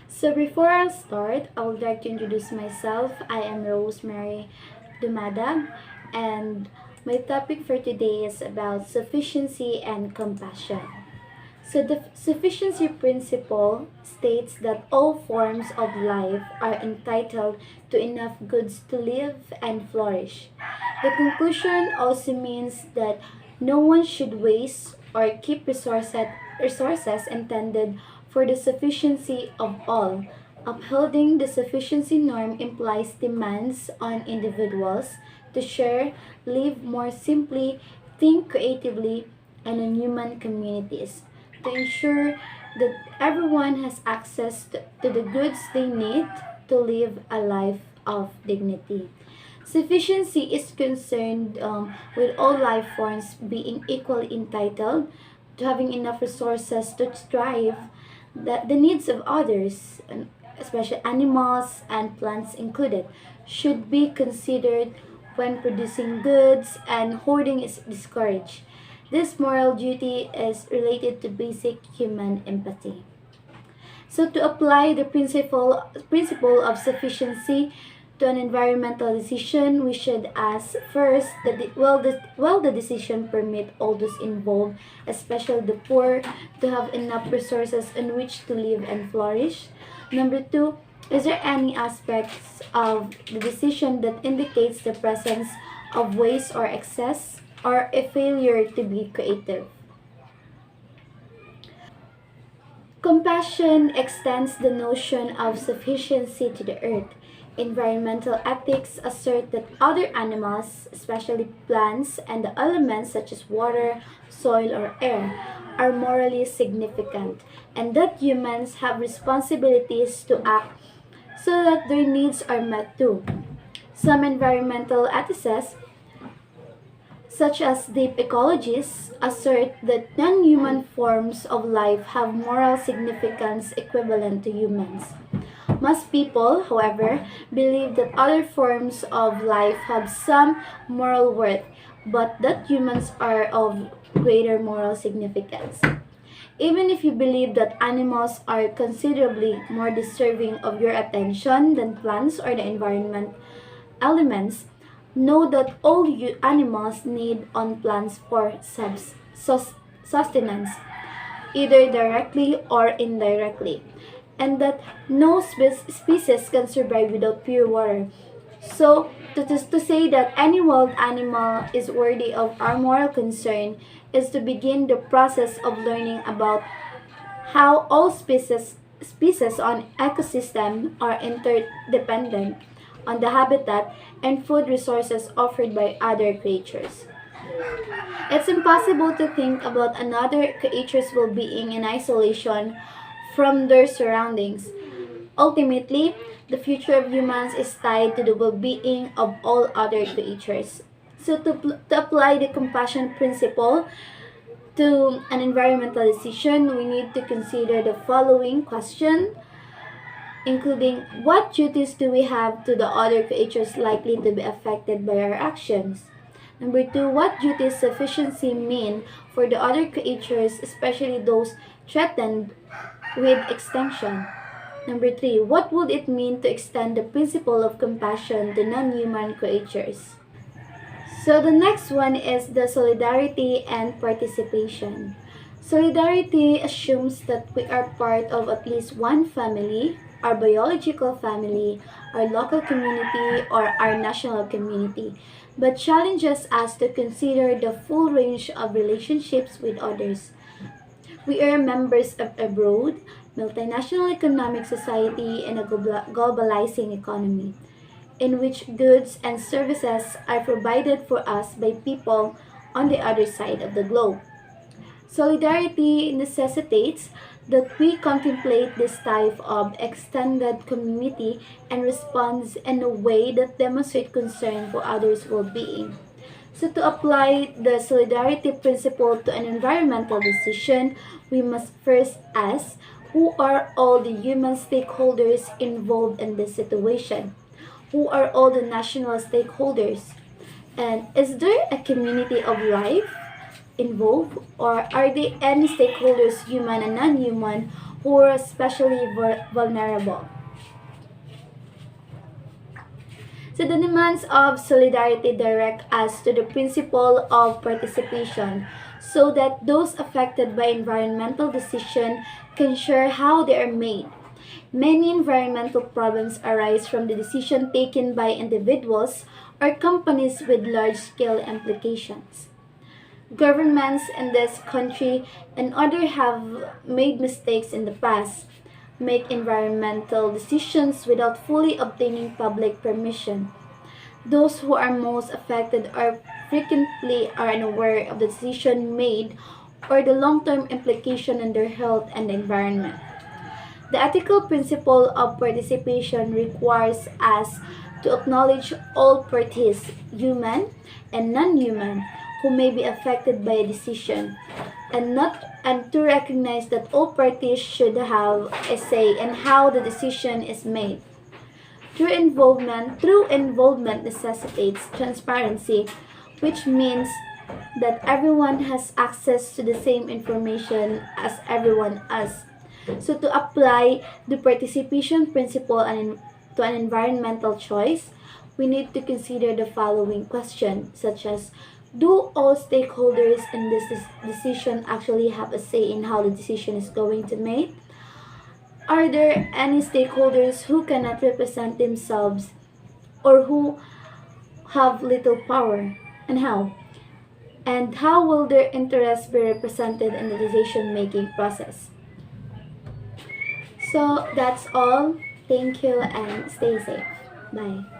So before I start, I would like to introduce myself. I am Rosemary Dumadag, and my topic for today is about sufficiency and compassion. So the sufficiency principle states that all forms of life are entitled to enough goods to live and flourish. The conclusion also means that no one should waste or keep resources intended for the sufficiency of all. Upholding the sufficiency norm implies demands on individuals to share, live more simply, think creatively, and in human communities to ensure that everyone has access to the goods they need to live a life of dignity. Sufficiency is concerned with all life forms being equally entitled to having enough resources to thrive, that the needs of others, and especially animals and plants included, should be considered when producing goods, and hoarding is discouraged. This moral duty is related to basic human empathy. So to apply the principle of sufficiency to an environmental decision, we should ask first that will the decision permit all those involved, especially the poor, to have enough resources in which to live and flourish. Number two, is there any aspects of the decision that indicates the presence of waste or excess, or a failure to be creative? Compassion extends the notion of sufficiency to the earth. Environmental ethics assert that other animals, especially plants and the elements such as water, soil, or air, are morally significant, and that humans have responsibilities to act so that their needs are met too. Some environmental ethicists, such as deep ecologists, assert that non human forms of life have moral significance equivalent to humans. Most people, however, believe that other forms of life have some moral worth, but that humans are of greater moral significance. Even if you believe that animals are considerably more deserving of your attention than plants or the environment elements, know that all animals need on plants for sustenance, either directly or indirectly, and that no species can survive without pure water. So, to say that any wild animal is worthy of our moral concern is to begin the process of learning about how all species on ecosystem are interdependent on the habitat and food resources offered by other creatures. It's impossible to think about another creature's well-being in isolation from their surroundings. Ultimately, the future of humans is tied to the well-being of all other creatures. So to apply the compassion principle to an environmental decision, we need to consider the following question, including what duties do we have to the other creatures likely to be affected by our actions? Number two, what duties sufficiency mean for the other creatures, especially those threatened with extinction? Number three, what would it mean to extend the principle of compassion to non-human creatures? So the next one is the solidarity and participation. Solidarity assumes that we are part of at least one family, our biological family, our local community, or our national community, but challenges us to consider the full range of relationships with others. We are members of a broad, multinational economic society and a globalizing economy in which goods and services are provided for us by people on the other side of the globe. Solidarity necessitates that we contemplate this type of extended community and responds in a way that demonstrates concern for others' well-being. So to apply the solidarity principle to an environmental decision, we must first ask who are all the human stakeholders involved in this situation? Who are all the national stakeholders? And is there a community of life involved, or are there any stakeholders, human and non-human, who are especially vulnerable. So the demands of solidarity direct us to the principle of participation so that those affected by environmental decisions can share how they are made. Many environmental problems arise from the decision taken by individuals or companies with large-scale implications. Governments in this country and others have made mistakes in the past, make environmental decisions without fully obtaining public permission. Those who are most affected are frequently are unaware of the decision made or the long-term implication on their health and the environment. The ethical principle of participation requires us to acknowledge all parties, human and non-human, who may be affected by a decision, and to recognize that all parties should have a say in how the decision is made. True involvement necessitates transparency, which means that everyone has access to the same information as everyone else. So to apply the participation principle to an environmental choice, we need to consider the following question, such as, do all stakeholders in this decision actually have a say in how the decision is going to made? Are there any stakeholders who cannot represent themselves or who have little power? And how? And how will their interests be represented in the decision making process? So that's all. Thank you and stay safe. Bye.